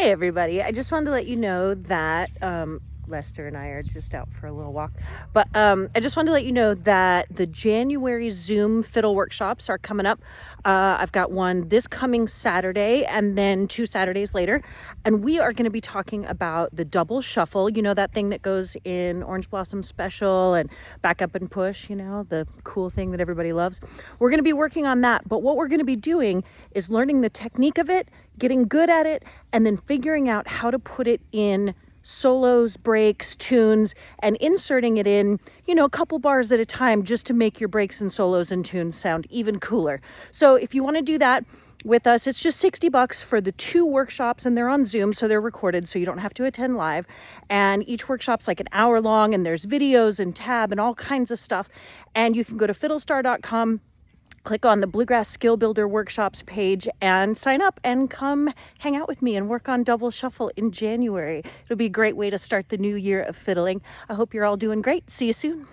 Hey everybody, I just wanted to let you know that Lester and I are just out for a little walk, but I just wanted to let you know that the January Zoom fiddle workshops are coming up. I've got one this coming Saturday and then 2 Saturdays later, and we are going to be talking about the double shuffle, you know, that thing that goes in Orange Blossom Special and back up and push, you know, the cool thing that everybody loves. We're going to be working on that, but what we're going to be doing is learning the technique of it, getting good at it, and then figuring out how to put it in solos, breaks, tunes, and inserting it in, you know, a couple bars at a time just to make your breaks and solos and tunes sound even cooler. So if you want to do that with us, it's just $60 for the 2 workshops, and they're on Zoom, so they're recorded, so you don't have to attend live. And each workshop's like an hour long, and there's videos and tab and all kinds of stuff. And you can go to FiddleStar.com, click on the Bluegrass Skill Builder Workshops page and sign up and come hang out with me and work on double shuffle in January. It'll be a great way to start the new year of fiddling. I hope you're all doing great. See you soon.